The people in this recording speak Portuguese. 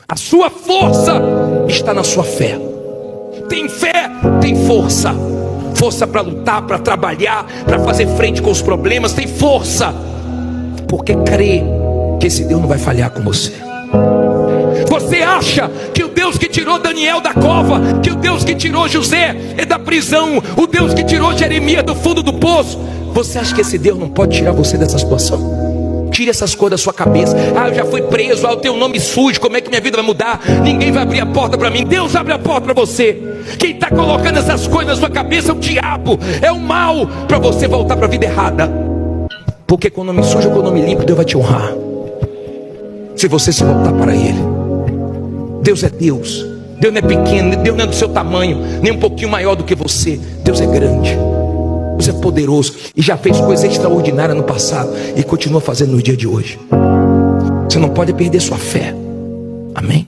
A sua força está na sua fé. Tem fé, tem força. Força para lutar, para trabalhar, para fazer frente com os problemas. Tem força, porque crê que esse Deus não vai falhar com você. Você acha que o Deus que tirou Daniel da cova, que o Deus que tirou José da prisão, o Deus que tirou Jeremias do fundo do poço, você acha que esse Deus não pode tirar você dessa situação? Tire essas coisas da sua cabeça. Ah, eu já fui preso, ah, eu tenho um nome sujo, como é que minha vida vai mudar? Ninguém vai abrir a porta para mim. Deus abre a porta para você. Quem está colocando essas coisas na sua cabeça é o diabo, é o mal, para você voltar para a vida errada. Porque com o nome sujo ou com o nome limpo, Deus vai te honrar, se você se voltar para Ele. Deus é Deus. Deus não é pequeno, Deus não é do seu tamanho, nem um pouquinho maior do que você. Deus é grande, Deus é poderoso, e já fez coisas extraordinárias no passado, e continua fazendo no dia de hoje. Você não pode perder sua fé. Amém?